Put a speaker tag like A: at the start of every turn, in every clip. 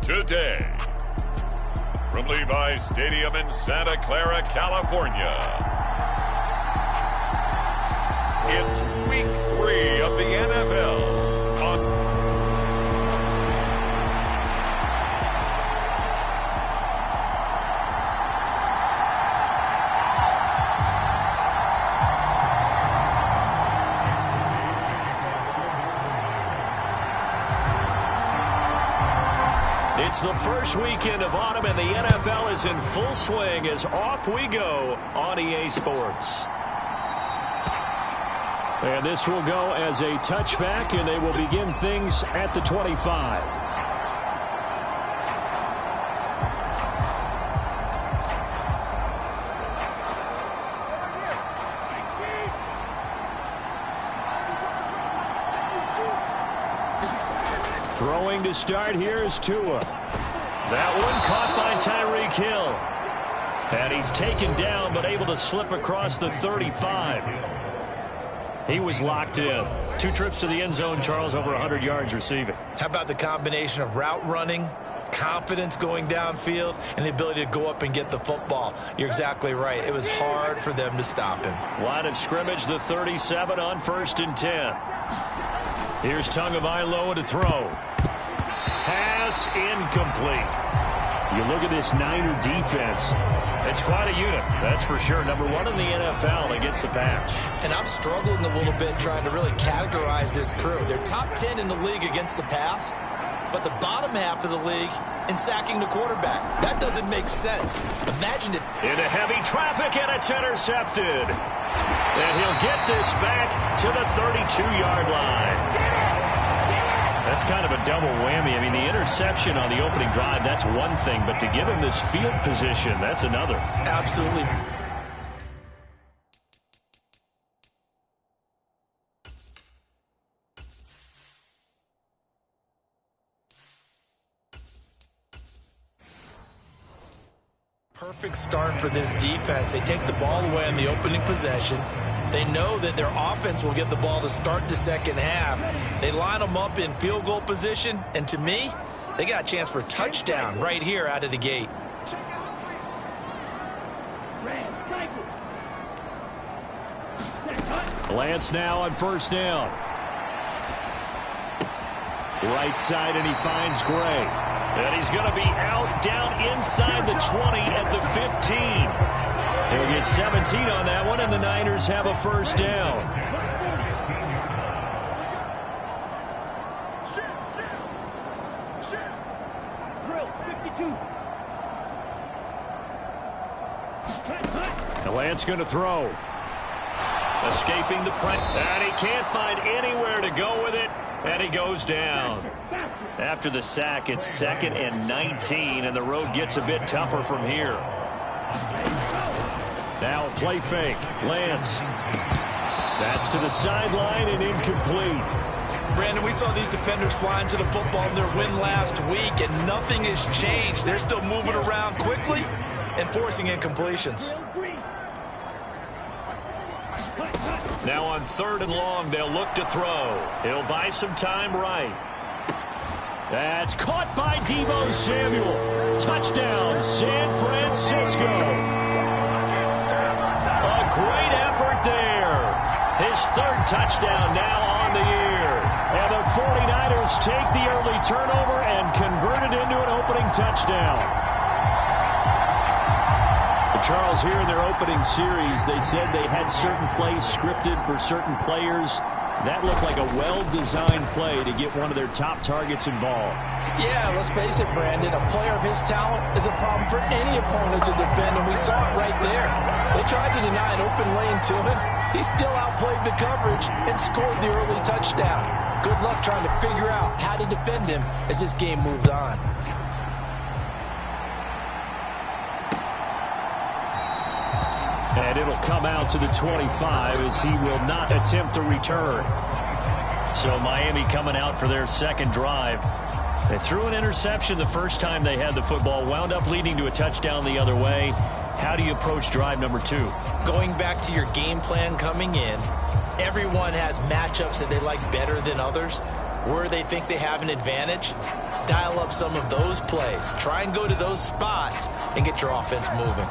A: today. From Levi's Stadium in Santa Clara, California, it's Week 3 of the NFL on
B: It's the first weekend of autumn, and the NFL is in full swing as off we go on EA Sports. And this will go as a touchback, and they will begin things at the 25. Throwing to start here is Tua. That one caught by Tyreek Hill. And he's taken down but able to slip across the 35. He was locked in. 2 trips to the end zone, Charles, over 100 yards receiving.
C: How about the combination of route running, confidence going downfield, and the ability to go up and get the football? You're exactly right. It was hard for them to stop him.
B: Line of scrimmage, the 37 on 1st and 10. Here's Tagovailoa to throw. Pass incomplete. You look at this Niner defense. It's quite a unit, that's for sure. Number 1 in the NFL against the pass.
C: And I'm struggling a little bit trying to really categorize this crew. They're top 10 in the league against the pass, but the bottom half of the league in sacking the quarterback. That doesn't make sense. Imagine it.
B: Into heavy traffic, and it's intercepted. And he'll get this back to the 32-yard line. That's kind of a double whammy. I mean, the interception on the opening drive, that's one thing, but to give him this field position, that's another.
C: Absolutely. Perfect start for this defense. They take the ball away on the opening possession. They know that their offense will get the ball to start the second half. They line them up in field goal position, and to me, they got a chance for a touchdown right here out of the gate.
B: Lance now on 1st down. Right side, and he finds Gray. And he's going to be out down inside the 20 at the 15. He'll get 17 on that one, and the Niners have a 1st down. The Lance going to throw. Escaping the press, and he can't find anywhere to go with it, and he goes down. After the sack, it's 2nd and 19, and the road gets a bit tougher from here. Now play fake. Lance. That's to the sideline and incomplete.
C: Brandon, we saw these defenders flying to the football in their win last week, and nothing has changed. They're still moving around quickly and forcing incompletions.
B: Now on 3rd and long, they'll look to throw. He'll buy some time right. That's caught by Deebo Samuel. Touchdown, San Francisco. A great effort there. His 3rd touchdown now on the year. And the 49ers take the early turnover and convert it into an opening touchdown. Charles, here in their opening series, they said they had certain plays scripted for certain players. That looked like a well-designed play to get one of their top targets involved.
C: Yeah, let's face it, Brandon. A player of his talent is a problem for any opponent to defend, and we saw it right there. They tried to deny an open lane to him. He still outplayed the coverage and scored the early touchdown. Good luck trying to figure out how to defend him as this game moves on.
B: And it'll come out to the 25 as he will not attempt to return. So Miami coming out for their 2nd drive. They threw an interception the first time they had the football, wound up leading to a touchdown the other way. How do you approach drive number 2?
C: Going back to your game plan coming in, everyone has matchups that they like better than others, where they think they have an advantage. dial up some of those plays. Try and go to those spots and get your offense moving.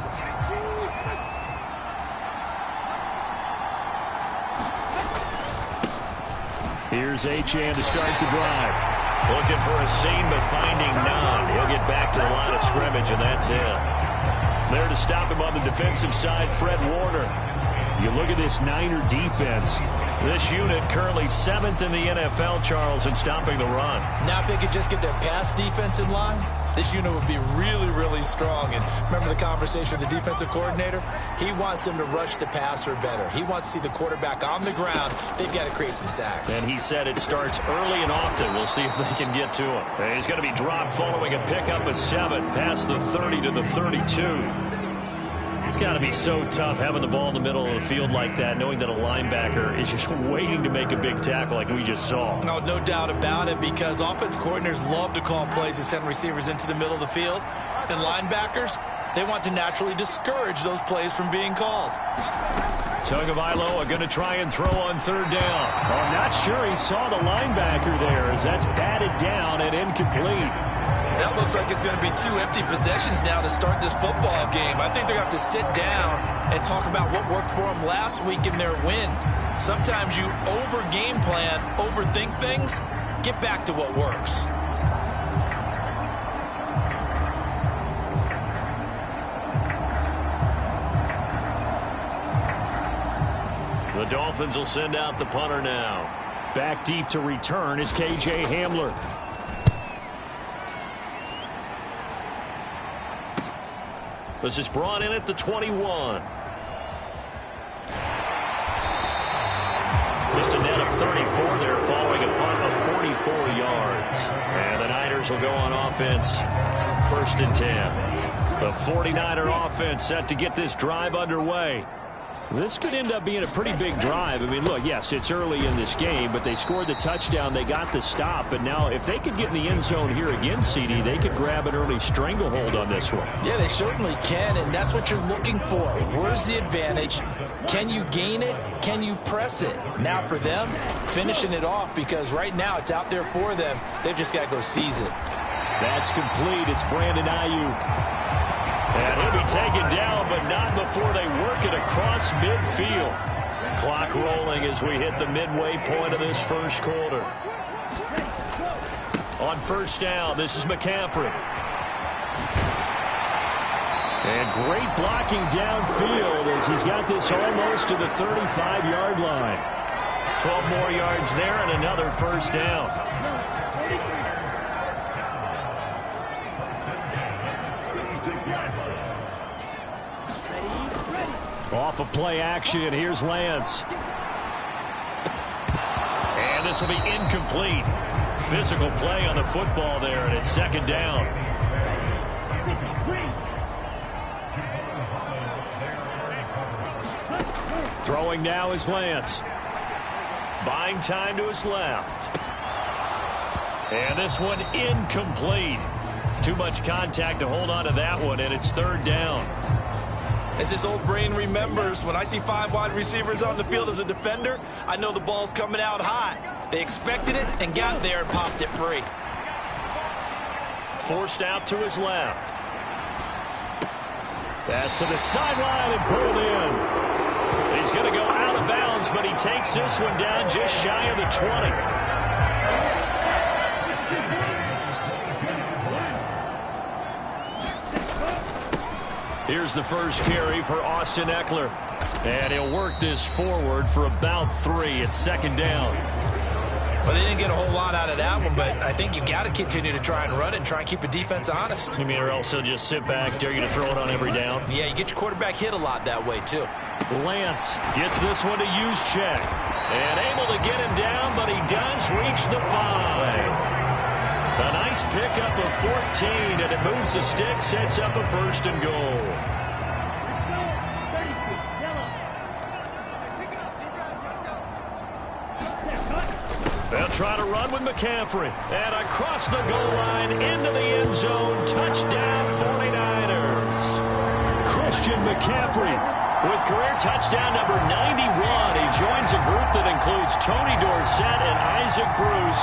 B: Here's Achane to start the drive. Looking for a seam, but finding none. He'll get back to the line of scrimmage, and that's it. There to stop him on the defensive side, Fred Warner. You look at this Niner defense. This unit currently 7th in the NFL, Charles, in stopping the run.
C: Now if they could just get their pass defense in line, this unit would be really, really strong. And remember the conversation with the defensive coordinator? He wants them to rush the passer better. He wants to see the quarterback on the ground. They've got to create some sacks.
B: And he said it starts early and often. We'll see if they can get to him. And he's going to be dropped following a pickup of 7 past the 30 to the 32. It's got to be so tough having the ball in the middle of the field like that, knowing that a linebacker is just waiting to make a big tackle like we just saw.
C: No doubt about it, because offense coordinators love to call plays to send receivers into the middle of the field. And linebackers, they want to naturally discourage those plays from being called.
B: Tagovailoa going to try and throw on 3rd down. I'm not sure he saw the linebacker there, as that's batted down and incomplete.
C: That looks like it's going to be 2 empty possessions now to start this football game. I think they're going to have to sit down and talk about what worked for them last week in their win. Sometimes you over-game plan, overthink things. Get back to what works.
B: The Dolphins will send out the punter now. Back deep to return is K.J. Hamler. This is brought in at the 21. Just a net of 34 there following a punt of 44 yards. And the Niners will go on offense 1st and 10. The 49er offense set to get this drive underway. This could end up being a pretty big drive. I mean, look, yes, it's early in this game, but they scored the touchdown. They got the stop. And now if they could get in the end zone here again, CD, they could grab an early stranglehold on this one.
C: Yeah, they certainly can, and that's what you're looking for. Where's the advantage? Can you gain it? Can you press it? Now for them, finishing it off, because right now it's out there for them. They've just got to go seize it.
B: That's complete. It's Brandon Ayuk. And he'll be taken down, but not before they work it across midfield. Clock rolling as we hit the midway point of this first quarter. On 1st down, this is McCaffrey. And great blocking downfield as he's got this almost to the 35-yard line. 12 more yards there and another 1st down. Off of play action, here's Lance. And this will be incomplete. Physical play on the football there, and it's 2nd down. Throwing now is Lance. Buying time to his left. And this one incomplete. Too much contact to hold on to that one, and it's 3rd down.
C: As this old brain remembers, when I see 5 wide receivers on the field as a defender, I know the ball's coming out hot. They expected it and got there and popped it free.
B: Forced out to his left. Pass to the sideline and pulled in. He's going to go out of bounds, but he takes this one down just shy of the 20. Here's the first carry for Austin Eckler. And he'll work this forward for about 3. It's 2nd down.
C: Well, they didn't get a whole lot out of that one, but I think you've got to continue to try and run it and try and keep the defense honest.
B: You mean, or else he'll just sit back, dare you to throw it on every down?
C: Yeah, you get your quarterback hit a lot that way, too.
B: Lance gets this one to Juszczyk. And able to get him down, but he does reach the 5. A nice pickup of 14, and it moves the stick, sets up a 1st and goal. They'll try to run with McCaffrey. And across the goal line, into the end zone, touchdown 49ers. Christian McCaffrey With career touchdown number 91, he joins a group that includes Tony Dorsett and Isaac Bruce,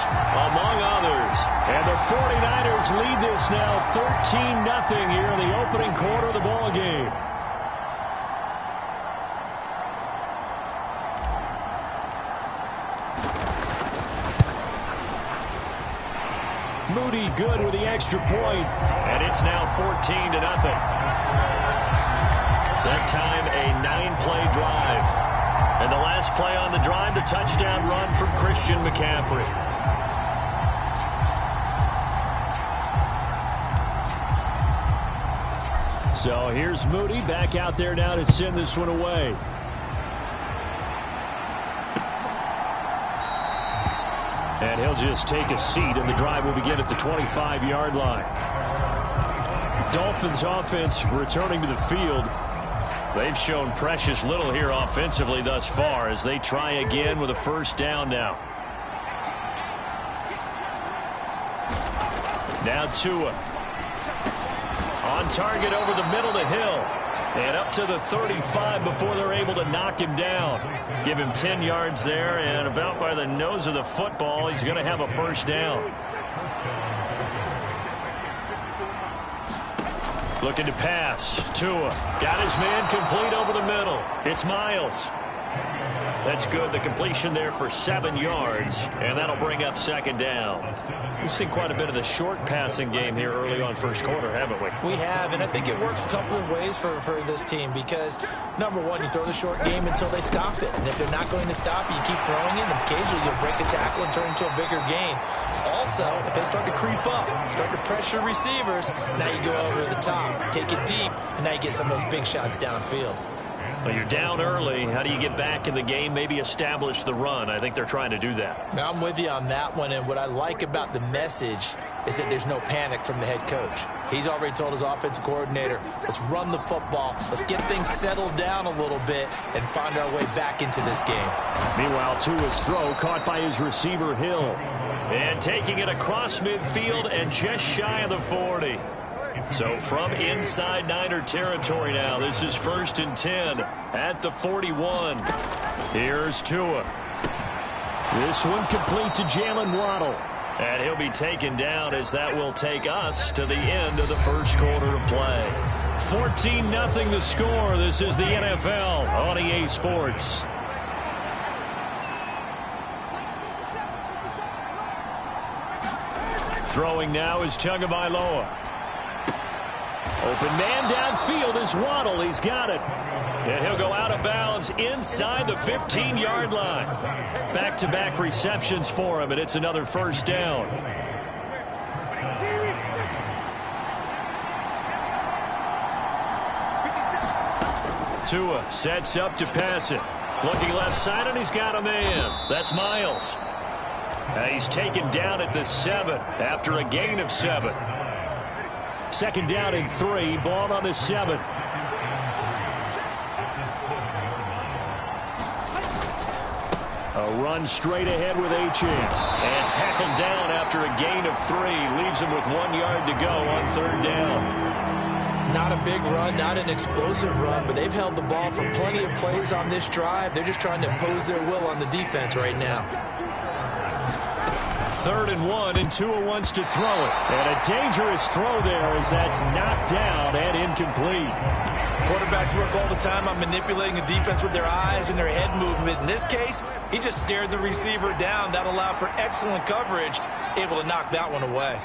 B: among others. And the 49ers lead this now 13-0 here in the opening quarter of the ball game. Moody good with the extra point, and it's now 14-0. That time, a 9-play drive. And the last play on the drive, the touchdown run from Christian McCaffrey. So here's Moody back out there now to send this one away. And he'll just take a seat, and the drive will begin at the 25-yard line. Dolphins offense returning to the field. They've shown precious little here offensively thus far as they try again with a first down now. Now Tua. On target over the middle to Hill. And up to the 35 before they're able to knock him down. Give him 10 yards there, and about by the nose of the football, he's going to have a first down. Looking to pass. Tua got his man complete over the middle. It's Miles. That's good. The completion there for 7 yards, and that'll bring up second down. We've seen quite a bit of the short passing game here early on first quarter, haven't we?
C: We have, and I think it works a couple of ways for this team because, number one, you throw the short game until they stop it. And if they're not going to stop it, you keep throwing it, and occasionally you'll break a tackle and turn into a bigger gain. Also, if they start to creep up, start to pressure receivers, now you go over the top, take it deep, and now you get some of those big shots downfield.
B: Well, you're down early. How do you get back in the game? Maybe establish the run. I think they're trying to do that.
C: Now, I'm with you on that one, and what I like about the message is that there's no panic from the head coach. He's already told his offensive coordinator, let's run the football, let's get things settled down a little bit and find our way back into this game.
B: Meanwhile, Tua's throw caught by his receiver, Hill. And taking it across midfield and just shy of the 40. So from inside Niner territory now, this is 1st and 10 at the 41. Here's Tua. This one complete to Jalen Waddle. And he'll be taken down as that will take us to the end of the first quarter of play. 14-0 the score. This is the NFL on EA Sports. Throwing now is Tagovailoa. Open man downfield is Waddle. He's got it. And he'll go out of bounds inside the 15-yard line. Back-to-back receptions for him, and it's another first down. Tua sets up to pass it. Looking left side, and he's got a man. That's Miles. He's taken down at the 7 after a gain of 7. Second down and 3. Ball on the 7. A run straight ahead with Achane. And tackled down after a gain of 3. Leaves him with 1 yard to go on third down.
C: Not a big run, not an explosive run, but they've held the ball for plenty of plays on this drive. They're just trying to impose their will on the defense right now.
B: 3rd and 1, and Tua wants to throw it. And a dangerous throw there as that's knocked down and incomplete.
C: Quarterbacks work all the time on manipulating the defense with their eyes and their head movement. In this case, he just stared the receiver down. That allowed for excellent coverage, able to knock that one away.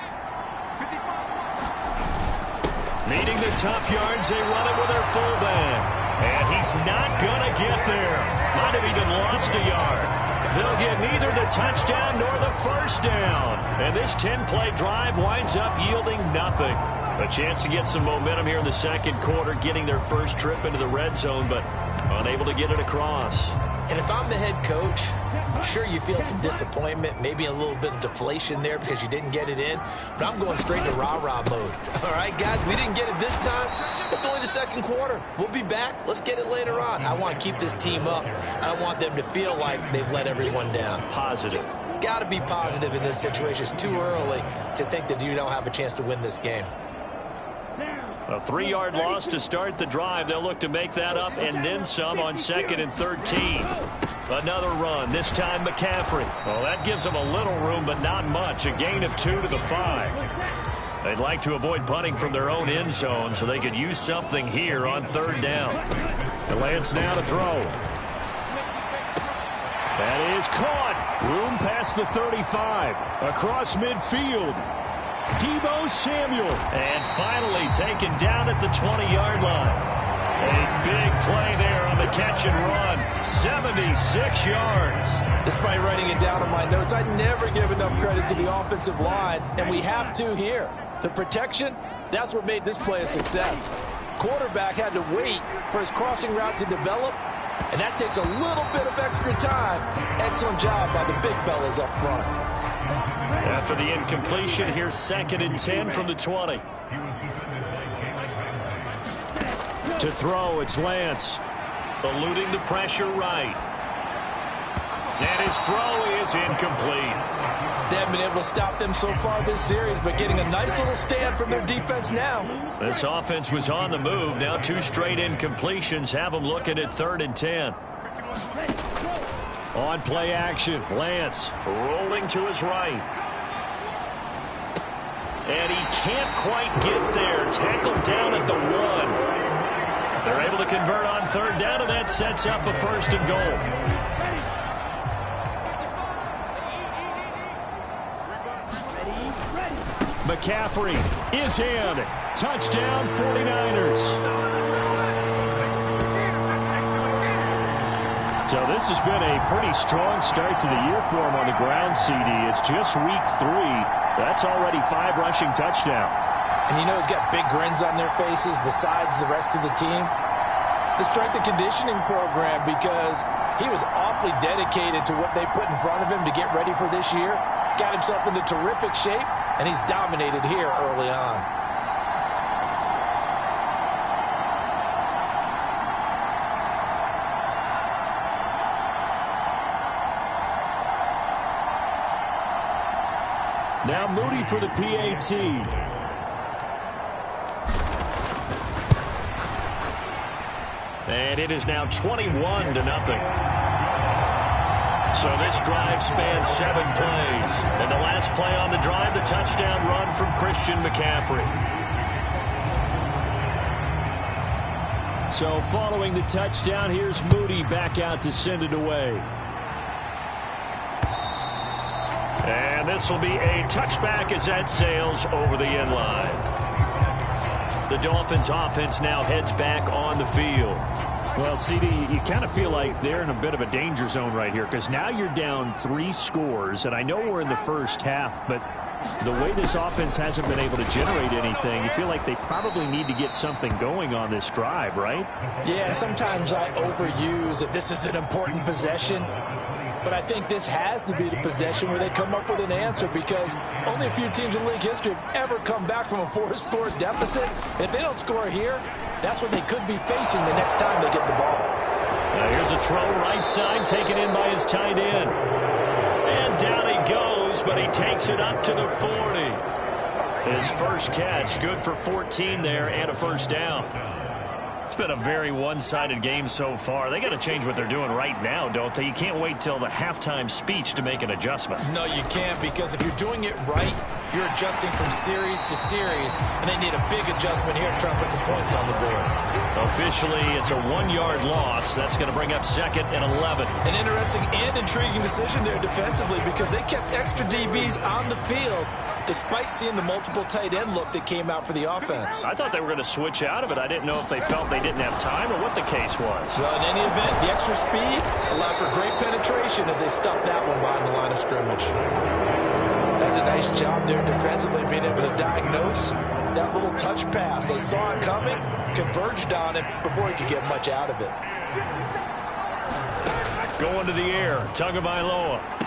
B: Needing the tough yards, they run it with their fullback. And he's not going to get there. Might have even lost a yard. They'll get neither the touchdown nor the first down. And this 10-play drive winds up yielding nothing. A chance to get some momentum here in the second quarter, getting their first trip into the red zone, but unable to get it across.
C: And if I'm the head coach, sure, you feel some disappointment, maybe a little bit of deflation there because you didn't get it in, but I'm going straight to rah-rah mode. All right, guys, we didn't get it this time. It's only the second quarter. We'll be back. Let's get it later on. I want to keep this team up. I don't want them to feel like they've let everyone down.
B: Positive.
C: Got to be positive in this situation. It's too early to think that you don't have a chance to win this game.
B: A 3-yard loss to start the drive. They'll look to make that up and then some on 2nd and 13. Another run, this time McCaffrey. Well, that gives them a little room, but not much. A gain of 2 to the 5. They'd like to avoid punting from their own end zone so they could use something here on 3rd down. And Lance now to throw. That is caught. Room past the 35. Across midfield. Deebo Samuel. And finally taken down at the 20-yard line. A big play there on the catch and run. 76 yards.
C: Despite writing it down on my notes, I never give enough credit to the offensive line, and we have to here. The protection, that's what made this play a success. Quarterback had to wait for his crossing route to develop, and that takes a little bit of extra time. Excellent job by the big fellas up front.
B: After the incompletion, here's 2nd and 10 from the 20. To throw, it's Lance. Eluding the pressure right. And his throw is incomplete.
C: They haven't been able to stop them so far this series, but getting a nice little stand from their defense now.
B: This offense was on the move. Now 2 straight incompletions have them looking at 3rd and 10. On play action, Lance rolling to his right. And he can't quite get there. Tackled down at the 1. They're able to convert on 3rd down, and that sets up a 1st and goal. McCaffrey is in. Touchdown 49ers. So this has been a pretty strong start to the year for him on the ground, CD. It's just week 3. That's already 5 rushing touchdowns.
C: And you know he's got big grins on their faces besides the rest of the team. The strength and conditioning program, because he was awfully dedicated to what they put in front of him to get ready for this year. Got himself into terrific shape, and he's dominated here early on.
B: Now Moody for the PAT. And it is now 21-0. So this drive spans 7 plays. And the last play on the drive, the touchdown run from Christian McCaffrey. So following the touchdown, here's Moody back out to send it away. And this will be a touchback as that sails over the end line. The Dolphins offense now heads back on the field. Well, CD, you kind of feel like they're in a bit of a danger zone right here because now you're down 3 scores, and I know we're in the first half, but the way this offense hasn't been able to generate anything, you feel like they probably need to get something going on this drive, right?
C: Yeah, sometimes I overuse that this is an important possession. But I think this has to be the possession where they come up with an answer, because only a few teams in league history have ever come back from a 4-score deficit. If they don't score here, that's what they could be facing the next time they get the ball.
B: Now here's a throw right side, taken in by his tight end. And down he goes, but he takes it up to the 40. His first catch, good for 14 there and a 1st down. It's been a very one-sided game so far. They got to change what they're doing right now, don't they? You can't wait till the halftime speech to make an adjustment.
C: No, you can't, because if you're doing it right, you're adjusting from series to series, and they need a big adjustment here to try and put some points on the board.
B: Officially, it's a 1-yard loss. That's going to bring up 2nd and 11.
C: An interesting and intriguing decision there defensively, because they kept extra DBs on the field despite seeing the multiple tight end look that came out for the offense.
B: I thought they were going to switch out of it. I didn't know if they felt they didn't have time or what the case was.
C: Well, in any event, the extra speed allowed for great penetration as they stuffed that one behind the line of scrimmage. That's a nice job there defensively, being able to diagnose that little touch pass. They saw it coming, converged on it before he could get much out of it.
B: Going to the air, Tagovailoa.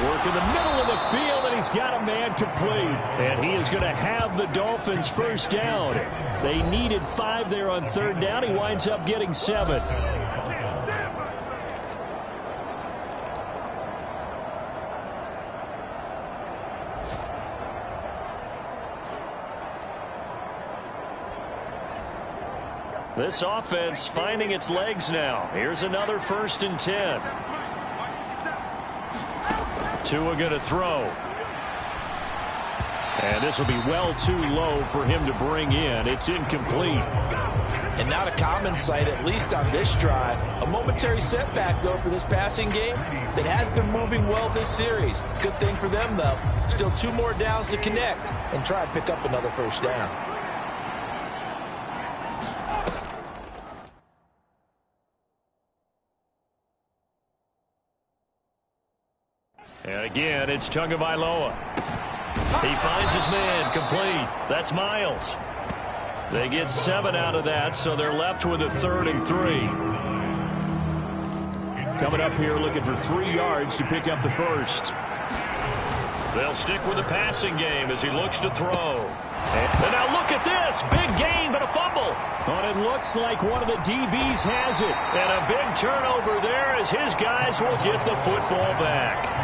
B: Work in the middle of the field, and he's got a man complete. And he is going to have the Dolphins' 1st down. They needed 5 there on 3rd down. He winds up getting 7. This offense finding its legs now. Here's another 1st and 10. Tua going to throw. And this will be well too low for him to bring in. It's incomplete.
C: And not a common sight, at least on this drive. A momentary setback, though, for this passing game that has been moving well this series. Good thing for them, though. Still 2 more downs to connect and try and pick up another 1st down.
B: And again, it's Tagovailoa. He finds his man, complete. That's Miles. They get 7 out of that, so they're left with a 3rd and 3. Coming up here looking for 3 yards to pick up the 1st. They'll stick with the passing game as he looks to throw. And now look at this. Big gain, but a fumble.
D: But it looks like one of the DBs has it.
B: And a big turnover there as his guys will get the football back.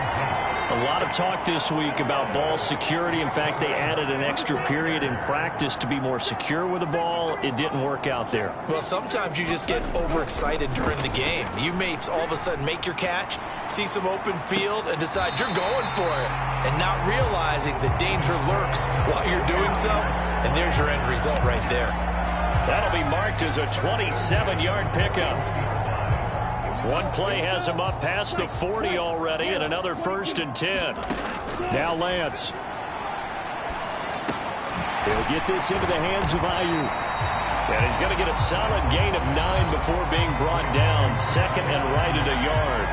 B: A lot of talk this week about ball security. In fact, they added an extra period in practice to be more secure with the ball. It didn't work out there.
C: Well, sometimes you just get overexcited during the game. You may all of a sudden make your catch, see some open field, and decide you're going for it, and not realizing the danger lurks while you're doing so. And there's your end result right there.
B: That'll be marked as a 27-yard pickup. One play has him up past the 40 already, and another 1st and 10.
D: Now Lance. He'll get this into the hands of Ayuk.
B: And he's going to get a solid gain of 9 before being brought down. 2nd and right at a yard.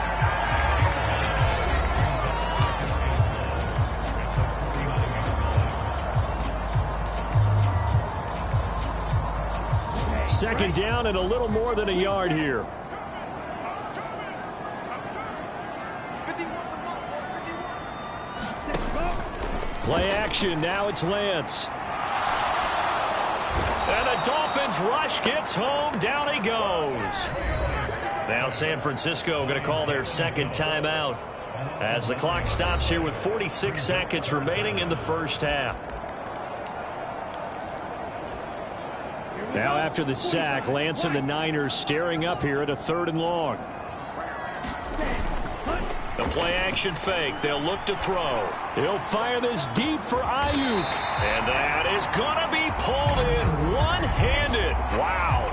D: 2nd down and a little more than a yard here. Play action. Now it's Lance.
B: And the Dolphins rush gets home. Down he goes. Now San Francisco going to call their 2nd timeout as the clock stops here with 46 seconds remaining in the 1st half.
D: Now after the sack, Lance and the Niners staring up here at a 3rd and long.
B: The play action fake. They'll look to throw.
D: He'll fire this deep for Ayuk.
B: And that is going to be pulled in one-handed. Wow.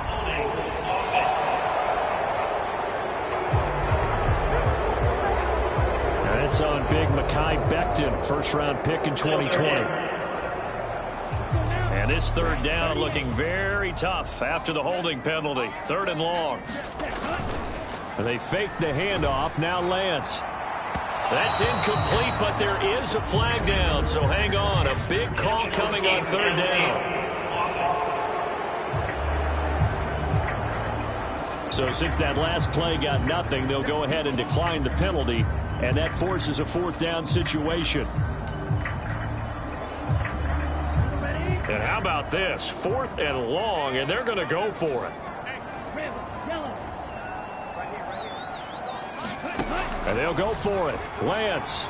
D: That's on big Mekhi Becton, 1st-round pick in 2020.
B: And this 3rd down looking very tough after the holding penalty. 3rd and long.
D: They fake the handoff. Now Lance.
B: That's incomplete, but there is a flag down, so hang on. A big call coming on 3rd down.
D: So since that last play got nothing, they'll go ahead and decline the penalty, and that forces a 4th down situation.
B: And how about this? 4th and long, and they're going to go for it.
D: And they'll go for it. Lance.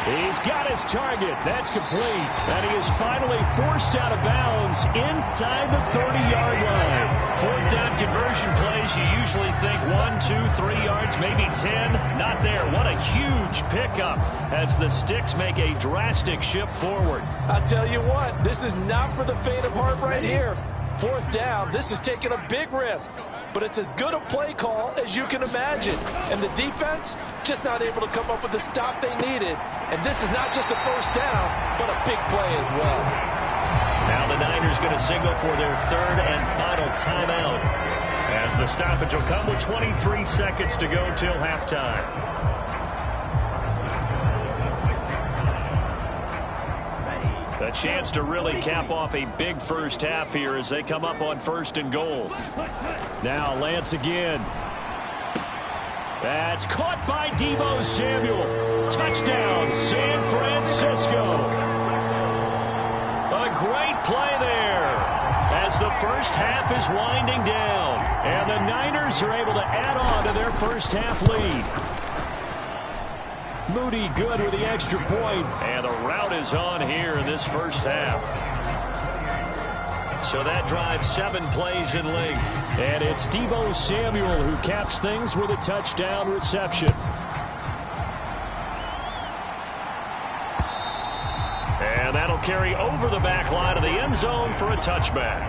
D: He's got his target. That's complete. And he is finally forced out of bounds inside the 30-yard line.
B: 4th down conversion plays, you usually think 1, 2, 3 yards, maybe 10. Not there. What a huge pickup as the Sticks make a drastic shift forward.
C: I'll tell you what, this is not for the faint of heart right here. 4th down, this is taking a big risk. But it's as good a play call as you can imagine. And the defense just not able to come up with the stop they needed. And this is not just a 1st down, but a big play as well.
B: Now the Niners going to signal for their 3rd and final timeout as the stoppage will come with 23 seconds to go till halftime. A chance to really cap off a big 1st half here as they come up on 1st and goal.
D: Now Lance again. That's caught by Deebo Samuel. Touchdown, San Francisco.
B: A great play there as the 1st half is winding down.
D: And the Niners are able to add on to their 1st half lead. Moody good with the extra point.
B: And the route is on here in this 1st half. So that drives 7 plays in length.
D: And it's Deebo Samuel who caps things with a touchdown reception. And that'll carry over the back line of the end zone for a touchback.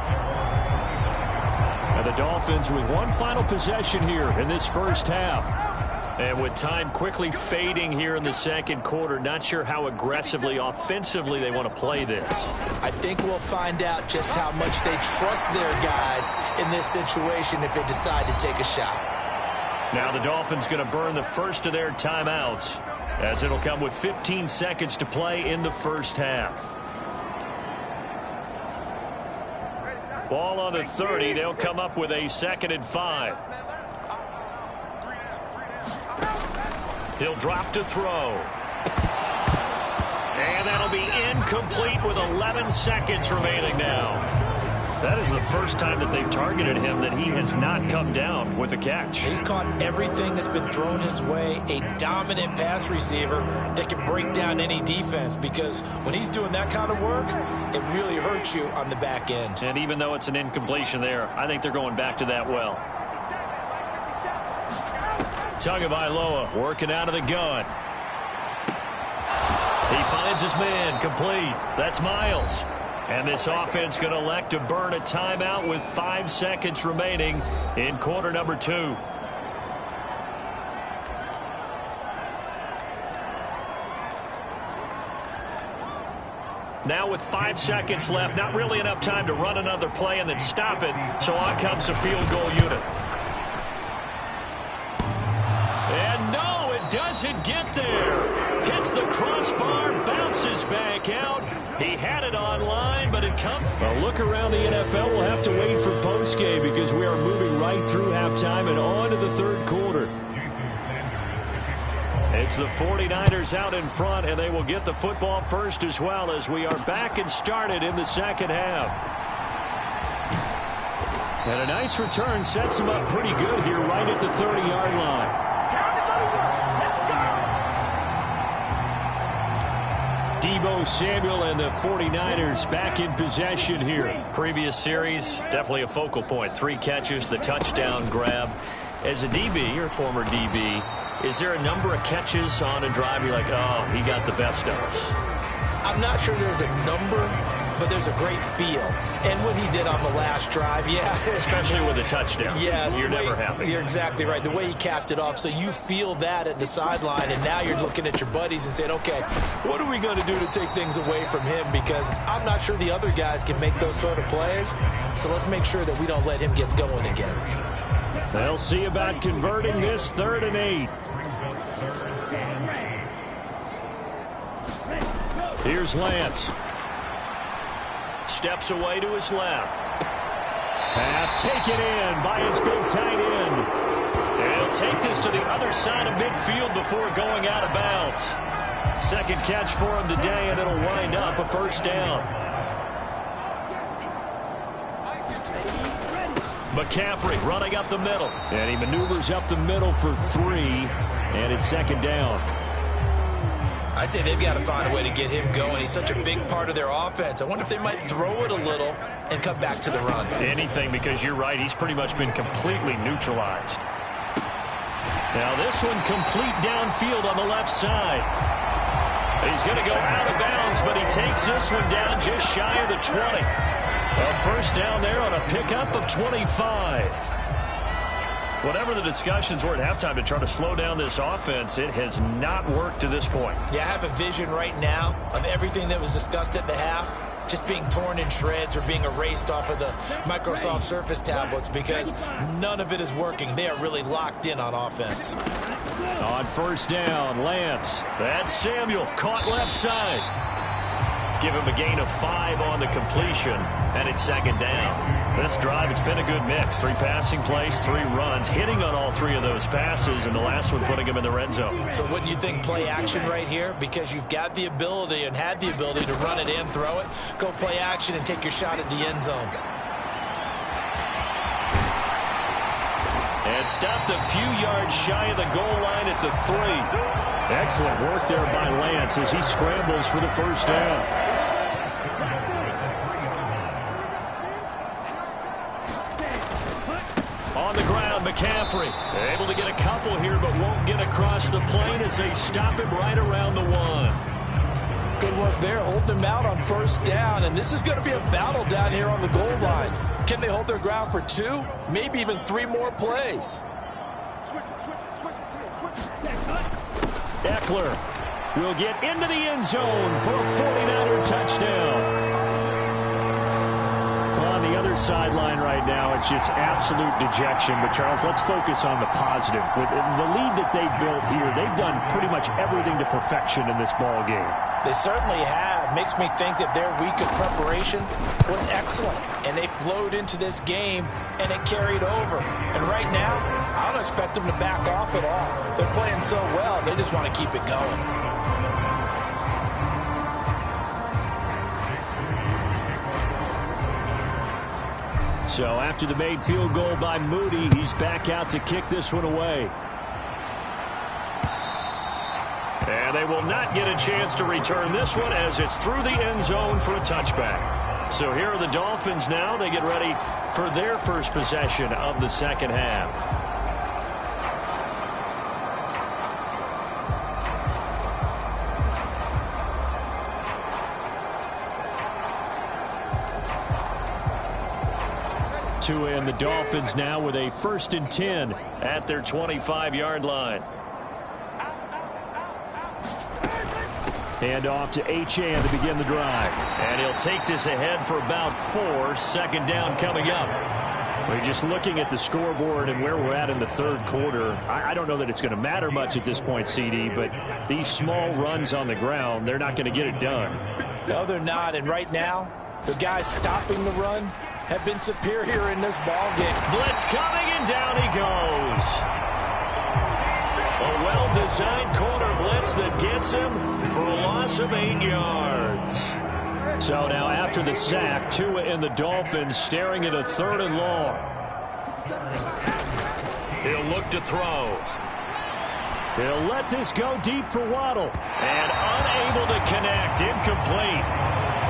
D: And the Dolphins with one final possession here in this first half.
B: And with time quickly fading here in the second quarter, not sure how aggressively, offensively they want to play this.
C: I think we'll find out just how much they trust their guys in this situation if they decide to take a shot.
B: Now the Dolphins going to burn the first of their timeouts, as it'll come with 15 seconds to play in the first half. Ball on the 30. They'll come up with a 2nd and 5. He'll drop to throw. And that'll be incomplete with 11 seconds remaining now. That is the first time that they've targeted him that he has not come down with a catch.
C: He's caught everything that's been thrown his way. A dominant pass receiver that can break down any defense, because when he's doing that kind of work, it really hurts you on the back end.
B: And even though it's an incompletion there, I think they're going back to that well. Tagovailoa working out of the gun. He finds his man, complete. That's Miles. And this offense going to elect to burn a timeout with 5 seconds remaining in quarter number 2. Now with 5 seconds left, not really enough time to run another play and then stop it. So on comes the field goal unit. And no, it doesn't get there. Hits the crossbar, bounces back out. He had it online, but it comes.
D: A look around the NFL. We'll have to wait for postgame because we are moving right through halftime and on to the third quarter.
B: It's the 49ers out in front, and they will get the football first as well, as we are back and started in the second half.
D: And a nice return sets him up pretty good here right at the 30-yard line. Deebo Samuel and the 49ers back in possession here.
B: Previous series, definitely a focal point. 3 catches, the touchdown grab. As a DB, or former DB, is there a number of catches on a drive you're like, oh, he got the best of us?
C: I'm not sure there's a number, but there's a great feel. And what he did on the last drive, yeah.
B: Especially with a touchdown.
C: Yes.
B: You're never happy.
C: You're exactly right. The way he capped it off, so you feel that at the sideline, and now you're looking at your buddies and saying, okay, what are we going to do to take things away from him? Because I'm not sure the other guys can make those sort of plays. So let's make sure that we don't let him get going again.
D: They'll see about converting this 3rd and 8. Here's Lance.
B: Steps away to his left.
D: Pass taken in by his big tight end.
B: And he'll take this to the other side of midfield before going out of bounds. 2nd catch for him today, and it'll wind up a first down. McCaffrey running up the middle.
D: And he maneuvers up the middle for 3, and it's 2nd down.
C: I'd say they've got to find a way to get him going. He's such a big part of their offense. I wonder if they might throw it a little and come back to the run.
B: Anything, because you're right, he's pretty much been completely neutralized. Now this one complete downfield on the left side. He's going to go out of bounds, but he takes this one down just shy of the 20. A first down there on a pickup of 25. Whatever the discussions were at halftime to try to slow down this offense, it has not worked to this point.
C: Yeah, I have a vision right now of everything that was discussed at the half just being torn in shreds or being erased off of the Microsoft Surface tablets, because none of it is working. They are really locked in on offense.
D: On first down, Lance.
B: That's Samuel, caught left side. Give him a gain of 5 on the completion, and it's 2nd down. This drive, it's been a good mix. 3 passing plays, 3 runs, hitting on all 3 of those passes, and the last one putting him in the red zone.
C: So wouldn't you think play action right here? Because you've got the ability and had the ability to run it in, throw it, go play action and take your shot at the end zone.
B: And stopped a few yards shy of the goal line at the 3.
D: Excellent work there by Lance as he scrambles for the first down.
B: down McCaffrey. Able to get a couple here, but won't get across the plane as they stop him right around the 1.
C: Good work there, holding him out on first down. And this is going to be a battle down here on the goal line. Can they hold their ground for 2, maybe even 3 more plays?
D: Eckler will get into the end zone for a 49er touchdown. On the other sideline right now, it's just absolute dejection. But, Charles, let's focus on the positive. With the lead that they've built here, they've done pretty much everything to perfection in this ball game.
C: They certainly have. Makes me think that their week of preparation was excellent. And they flowed into this game, and it carried over. And right now, I don't expect them to back off at all. They're playing so well, they just want to keep it going.
D: So after the made field goal by Moody, he's back out to kick this one away.
B: And they will not get a chance to return this one as it's through the end zone for a touchback. So here are the Dolphins now. They get ready for their first possession of the second half. And the Dolphins now with a 1st and 10 at their 25-yard line.
D: Hand off to H.A. to begin the drive.
B: And he'll take this ahead for about 4. Second down coming up.
D: We're just looking at the scoreboard and where we're at in the third quarter. I don't know that it's going to matter much at this point, CD, but these small runs on the ground, they're not going to get it done.
C: No, they're not. And right now, the guys stopping the run have been superior in this ball game.
B: Blitz coming, and down he goes. A well-designed corner blitz that gets him for a loss of 8 yards.
D: So now after the sack, Tua and the Dolphins staring at a 3rd and long.
B: He'll look to throw.
D: He'll let this go deep for Waddle.
B: And unable to connect, incomplete.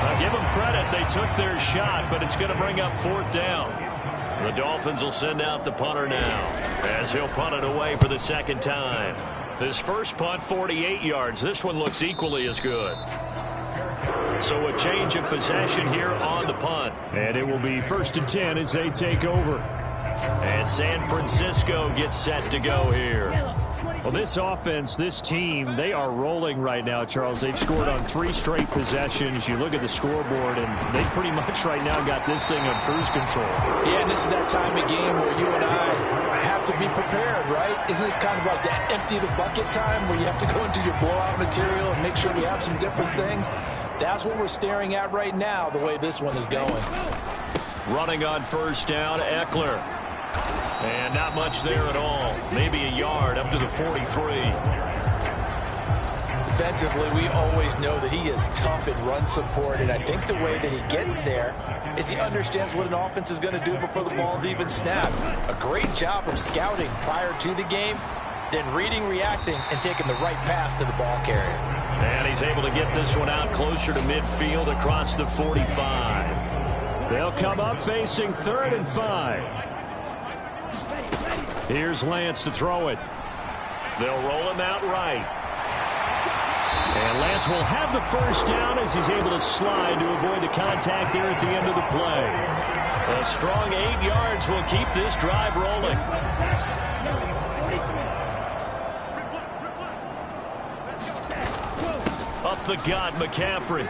B: I'll give them credit. They took their shot, but it's going to bring up 4th down. The Dolphins will send out the punter now as he'll punt it away for the second time. His first punt, 48 yards. This one looks equally as good. So a change of possession here on the punt.
D: And it will be 1st and 10 as they take over.
B: And San Francisco gets set to go here.
D: Well, this offense, this team, they are rolling right now, Charles. They've scored on 3 straight possessions. You look at the scoreboard, and they pretty much right now got this thing on cruise control.
C: Yeah, and this is that time of game where you and I have to be prepared, right? Isn't this kind of like that empty the bucket time where you have to go into your blowout material and make sure we have some different things? That's what we're staring at right now, the way this one is going.
B: Running on first down, Eckler. And not much there at all. Maybe a yard up to the 43.
C: Defensively, we always know that he is tough in run support, and I think the way that he gets there is he understands what an offense is going to do before the ball's even snapped. A great job of scouting prior to the game, then reading, reacting, and taking the right path to the ball carrier.
B: And he's able to get this one out closer to midfield across the 45.
D: They'll come up facing 3rd and 5. Here's Lance to throw it.
B: They'll roll him out right.
D: And Lance will have the first down as he's able to slide to avoid the contact there at the end of the play.
B: A strong 8 yards will keep this drive rolling. Up the gut, McCaffrey.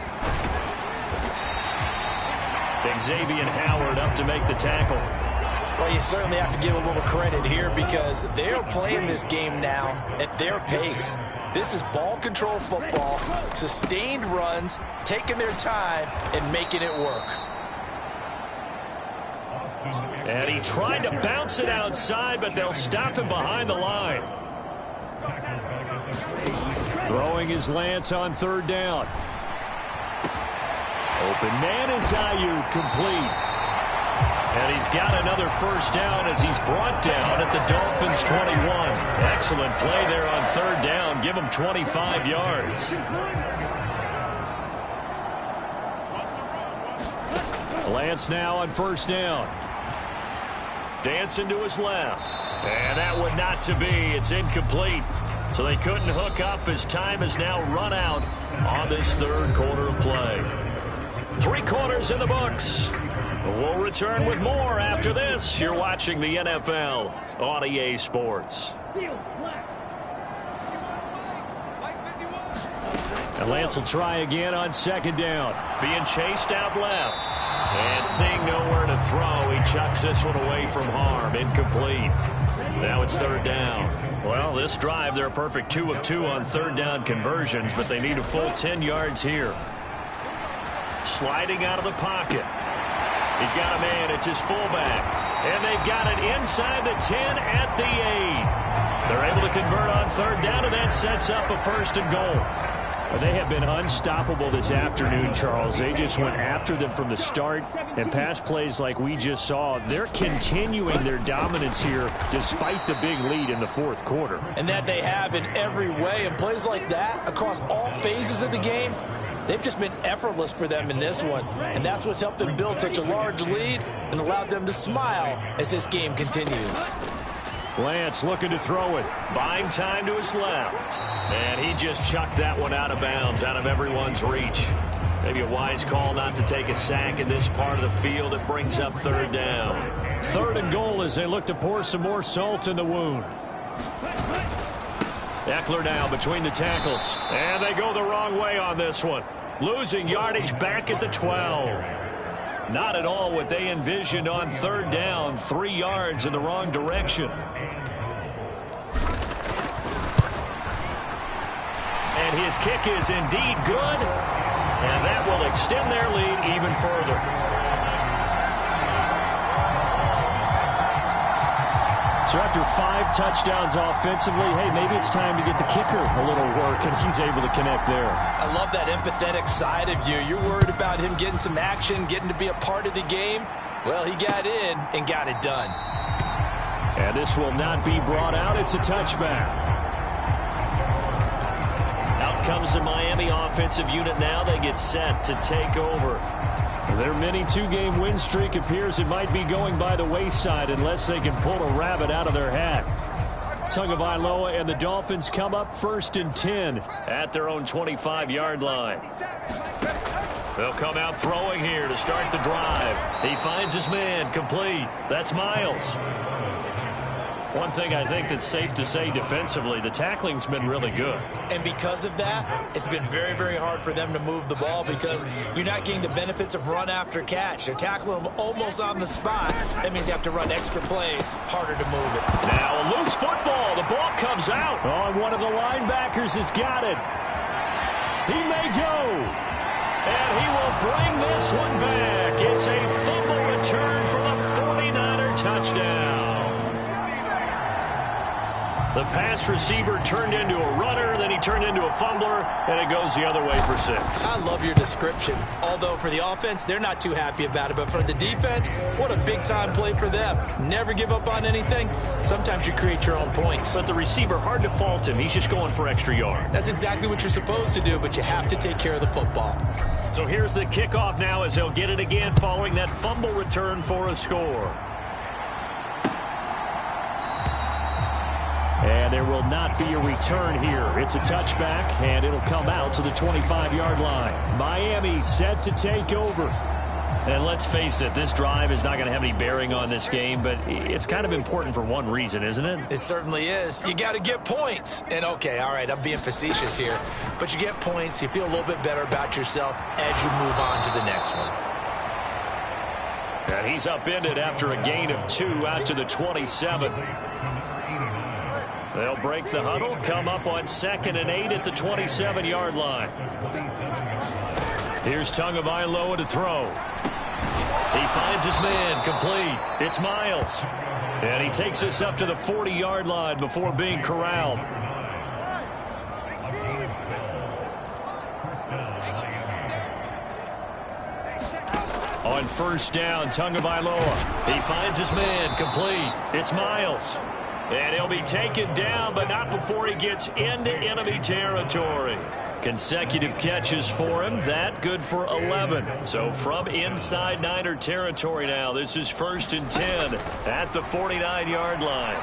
B: Xavier Howard up to make the tackle.
C: Well, you certainly have to give a little credit here because they're playing this game now at their pace. This is ball control football, sustained runs, taking their time, and making it work.
B: And he tried to bounce it outside, but they'll stop him behind the line.
D: Throwing his Lance on 3rd down. Open man is Ayuk, complete.
B: And he's got another first down as he's brought down at the Dolphins' 21. Excellent play there on 3rd down. Give him 25 yards.
D: Lance now on 1st down.
B: Dancing to his left. And that would not to be. It's incomplete. So they couldn't hook up as time has now run out on this third quarter of play. 3 quarters in the books. We'll return with more after this. You're watching the NFL on EA Sports.
D: And Lance will try again on second down.
B: Being chased out left. And seeing nowhere to throw, he chucks this one away from harm. Incomplete. Now it's third down. Well, this drive, they're a perfect 2 of 2 on third down conversions, but they need a full 10 yards here. Sliding out of the pocket. He's got a man. It's his fullback. And they've got it inside the 10 at the 8. They're able to convert on third down, and that sets up a 1st and goal.
D: Well, they have been unstoppable this afternoon, Charles. They just went after them from the start, and pass plays like we just saw, they're continuing their dominance here despite the big lead in the fourth quarter.
C: And that they have in every way. And plays like that across all phases of the game, they've just been effortless for them in this one. And that's what's helped them build such a large lead and allowed them to smile as this game continues.
D: Lance looking to throw it.
B: Buying time to his left. And he just chucked that one out of bounds, out of everyone's reach. Maybe a wise call not to take a sack in this part of the field. It brings up third down.
D: 3rd and goal as they look to pour some more salt in the wound.
B: Eckler now between the tackles. And they go the wrong way on this one. Losing yardage back at the 12. Not at all what they envisioned on third down. 3 yards in the wrong direction. And his kick is indeed good. And that will extend their lead even further.
D: So after 5 touchdowns offensively, hey, maybe it's time to get the kicker a little work, and he's able to connect there.
C: I love that empathetic side of you. You're worried about him getting some action, getting to be a part of the game. Well, he got in and got it done.
D: And this will not be brought out. It's a touchback.
B: Out comes the Miami offensive unit now. They get set to take over.
D: Their mini 2-game win streak appears it might be going by the wayside unless they can pull a rabbit out of their hat. Tagovailoa and the Dolphins come up 1st and 10
B: at their own 25-yard line. They'll come out throwing here to start the drive. He finds his man, complete. That's Miles. One thing I think that's safe to say defensively, the tackling's been really good.
C: And because of that, it's been very, very hard for them to move the ball because you're not getting the benefits of run after catch. They're tackling them almost on the spot. That means you have to run extra plays, harder to move it.
B: Now a loose football. The ball comes out.
D: Oh, and one of the linebackers has got it. He may go.
B: And he will bring this one back. It's a fumble return for the 49er touchdown. The pass receiver turned into a runner, then he turned into a fumbler, and it goes the other way for 6.
C: I love your description. Although for the offense, they're not too happy about it. But for the defense, what a big-time play for them. Never give up on anything. Sometimes you create your own points.
B: But the receiver, hard to fault him. He's just going for extra yard.
C: That's exactly what you're supposed to do, but you have to take care of the football.
B: So here's the kickoff now as they'll get it again following that fumble return for a score.
D: And there will not be a return here. It's a touchback, and it'll come out to the 25-yard line. Miami set to take over.
B: And let's face it, this drive is not going to have any bearing on this game, but it's kind of important for one reason, isn't it?
C: It certainly is. You got to get points. And, okay, all right, I'm being facetious here. But you get points, you feel a little bit better about yourself as you move on to the next one.
B: And he's upended after a gain of 2 out to the 27. They'll break the huddle, come up on 2nd and 8 at the 27-yard line. Here's Tagovailoa to throw. He finds his man, complete. It's Miles. And he takes us up to the 40-yard line before being corralled. On 1st down, Tagovailoa. He finds his man, complete. It's Miles. And he'll be taken down, but not before he gets into enemy territory. Consecutive catches for him. That good for 11. So from inside Niner territory now, this is 1st and 10 at the 49-yard line.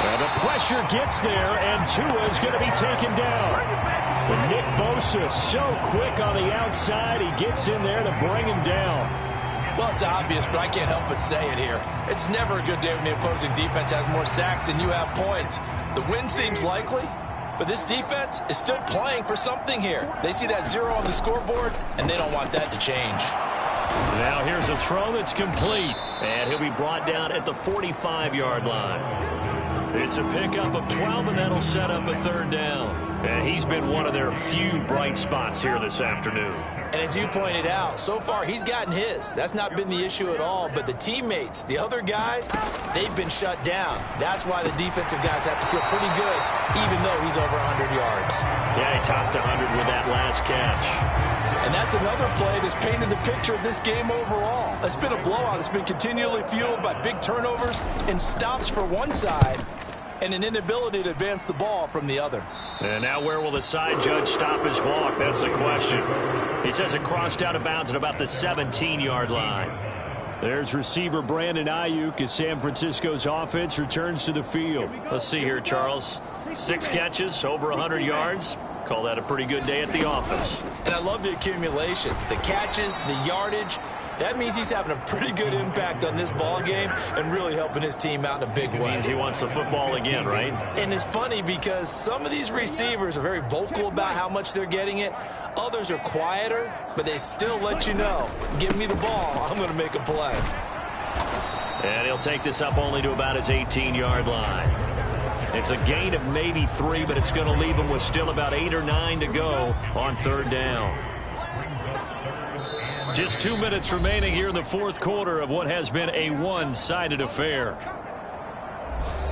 D: And the pressure gets there, and Tua is going to be taken down. But Nick Bosa so quick on the outside, he gets in there to bring him down.
C: Well, it's obvious, but I can't help but say it here. It's never a good day when the opposing defense has more sacks than you have points. The win seems likely, but this defense is still playing for something here. They see that 0 on the scoreboard, and they don't want that to change.
B: Now here's a throw that's complete, and he'll be brought down at the 45-yard line. It's a pickup of 12, and that'll set up a 3rd down. And he's been one of their few bright spots here this afternoon.
C: And as you pointed out, so far he's gotten his. That's not been the issue at all. But the teammates, the other guys, they've been shut down. That's why the defensive guys have to feel pretty good, even though he's over 100 yards.
B: Yeah, he topped 100 with that last catch.
C: And that's another play that's painted the picture of this game overall. It's been a blowout. It's been continually fueled by big turnovers and stops for one side, and an inability to advance the ball from the other.
B: And now where will the side judge stop his walk? That's the question. He says it crossed out of bounds at about the 17-yard line.
D: There's receiver Brandon Ayuk as San Francisco's offense returns to the field.
B: Let's see here, Charles. 6 catches, over 100 yards. Call that a pretty good day at the office.
C: And I love the accumulation, the catches, the yardage. That means he's having a pretty good impact on this ball game and really helping his team out in a big way.
B: It means he wants the football again, right?
C: And it's funny because some of these receivers are very vocal about how much they're getting it. Others are quieter, but they still let you know, give me the ball, I'm going to make a play.
B: And he'll take this up only to about his 18-yard line. It's a gain of maybe 3, but it's going to leave him with still about 8 or 9 to go on 3rd down. Just 2 minutes remaining here in the 4th quarter of what has been a one-sided affair.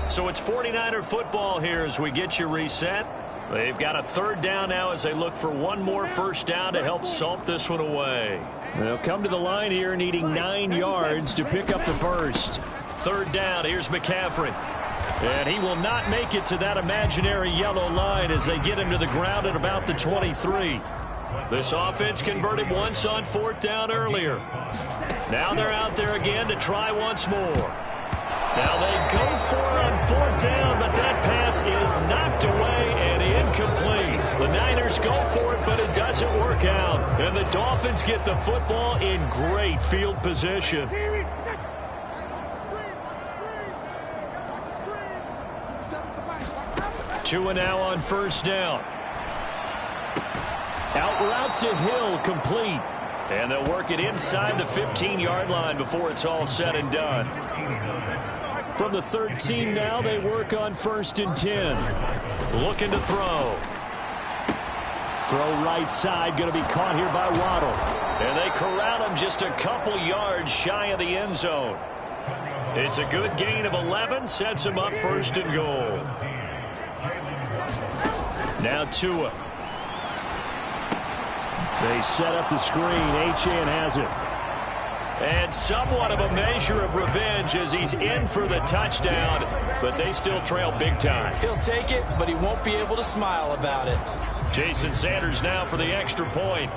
B: So it's 49er football here as we get you reset. They've got a 3rd down now as they look for one more 1st down to help salt this one away.
D: They'll come to the line here needing 9 yards to pick up the 1st.
B: 3rd down, here's McCaffrey. And he will not make it to that imaginary yellow line as they get him to the ground at about the 23. This offense converted once on 4th down earlier. Now they're out there again to try once more. Now they go for it on 4th down, but that pass is knocked away and incomplete. The Niners go for it, but it doesn't work out. And the Dolphins get the football in great field position. 2 and now on 1st down. Out route to Hill, complete. And they'll work it inside the 15-yard line before it's all said and done.
D: From the 13 now, they work on 1st and 10.
B: Looking to throw.
D: Throw right side, going to be caught here by Waddle.
B: And they corral him just a couple yards shy of the end zone. It's a good gain of 11, sets him up 1st and goal. Now Tua.
D: They set up the screen. Achane has it.
B: And somewhat of a measure of revenge as he's in for the touchdown, but they still trail big time.
C: He'll take it, but he won't be able to smile about it.
B: Jason Sanders now for the extra point.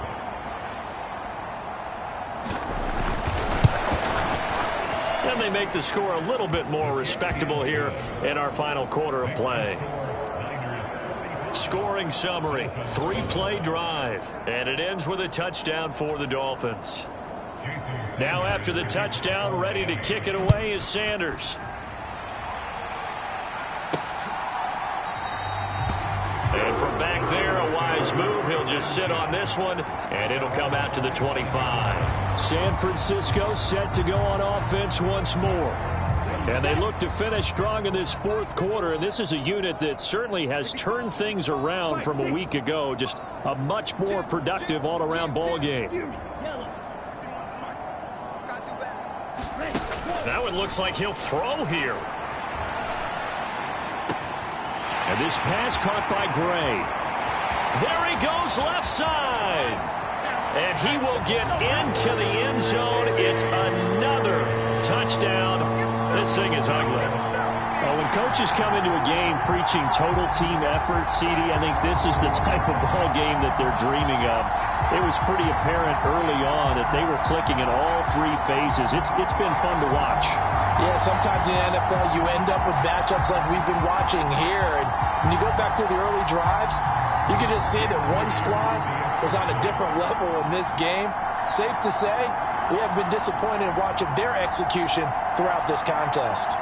B: And they make the score a little bit more respectable here in our final quarter of play. Scoring summary, 3-play drive, and it ends with a touchdown for the Dolphins. Now after the touchdown, ready to kick it away is Sanders. And from back there, a wise move. He'll just sit on this one, and it'll come out to the 25.
D: San Francisco set to go on offense once more. And they look to finish strong in this 4th quarter. And this is a unit that certainly has turned things around from a week ago. Just a much more productive all-around ball game.
B: Now it looks like he'll throw here.
D: And this pass caught by Gray.
B: There he goes left side. And he will get into the end zone. It's another touchdown. This thing is ugly.
D: Well, when coaches come into a game preaching total team effort, CD, I think this is the type of ball game that they're dreaming of. It was pretty apparent early on that they were clicking in all three phases. It's been fun to watch.
C: Yeah, sometimes in the NFL you end up with matchups like we've been watching here. And when you go back to the early drives, you can just see that one squad was on a different level in this game. Safe to say, we have been disappointed in watching their execution throughout this contest.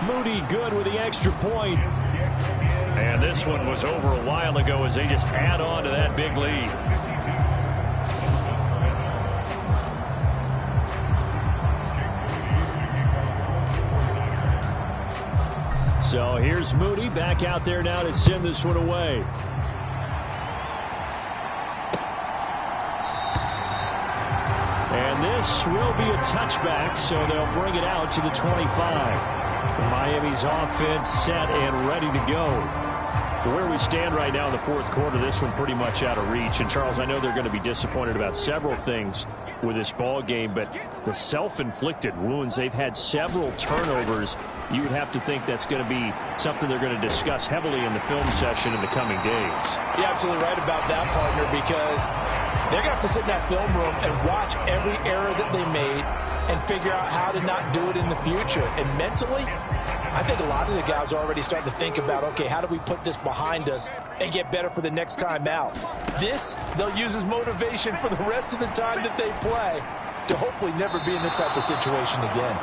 D: Moody good with the extra point.
B: And this one was over a while ago as they just add on to that big lead.
D: So here's Moody back out there now to send this one away. And this will be a touchback, so they'll bring it out to the 25. Miami's offense set and ready to go. Where we stand right now in the fourth quarter, this one pretty much out of reach. And, Charles, I know they're going to be disappointed about several things with this ball game, but the self-inflicted wounds, they've had several turnovers. You would have to think that's going to be something they're going to discuss heavily in the film session in the coming days.
C: You're absolutely right about that, partner, because they're going to have to sit in that film room and watch every error that they made and figure out how to not do it in the future. And mentally, I think a lot of the guys are already starting to think about, okay, how do we put this behind us and get better for the next time out? This, they'll use as motivation for the rest of the time that they play to hopefully never be in this type of situation again.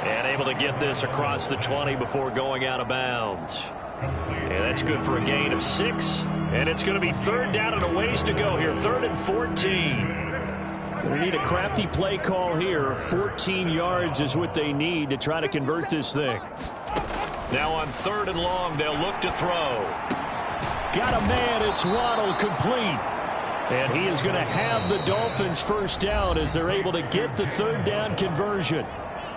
B: And able to get this across the 20 before going out of bounds. And that's good for a gain of 6. And it's going to be third down and a ways to go here. 3rd and 14.
D: We need a crafty play call here. 14 yards is what they need to try to convert this thing.
B: Now on 3rd and long, they'll look to throw.
D: Got a man. It's Waddle, complete. And he is going to have the Dolphins first down as they're able to get the 3rd down conversion.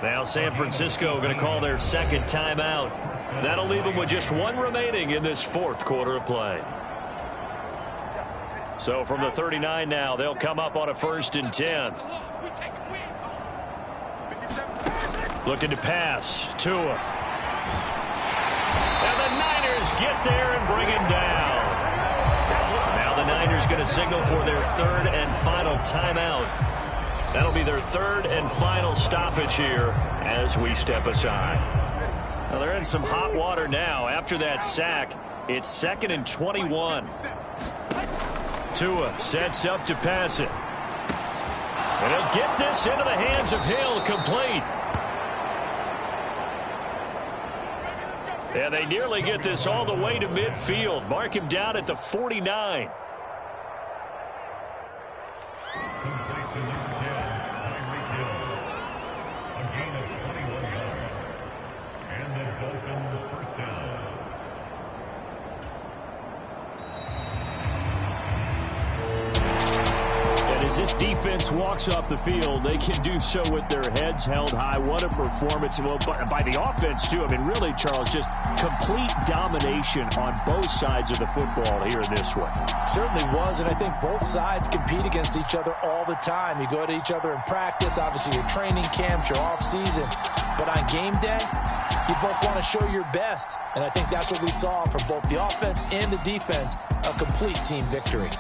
B: Now San Francisco going to call their second timeout. That'll leave them with just 1 remaining in this 4th quarter of play. So from the 39 now, they'll come up on a 1st and 10. Looking to pass. Tua. And the Niners get there and bring him down. Now the Niners going to signal for their 3rd and final timeout. That'll be their 3rd and final stoppage here as we step aside. Well, they're in some hot water now. After that sack, it's 2nd and 21. Tua sets up to pass it. And he'll get this into the hands of Hill, complete. And they nearly get this all the way to midfield. Mark him down at the 49.
D: As this defense walks off the field, they can do so with their heads held high. What a performance. Well, by the offense, too. I mean, really, Charles, just complete domination on both sides of the football here in this one.
C: Certainly was, and I think both sides compete against each other all the time. You go to each other in practice, obviously your training camps, your off-season. But on game day, you both want to show your best. And I think that's what we saw from both the offense and the defense, a complete team victory.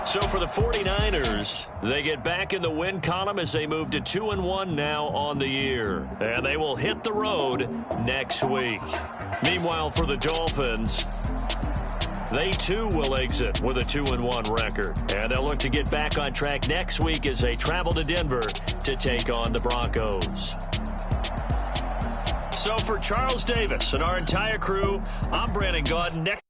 B: So for the 49ers, they get back in the win column as they move to 2-1 now on the year. And they will hit the road next week. Meanwhile, for the Dolphins, they too will exit with a 2-1 record. And they'll look to get back on track next week as they travel to Denver to take on the Broncos. So for Charles Davis and our entire crew, I'm Brandon Gaudin. Next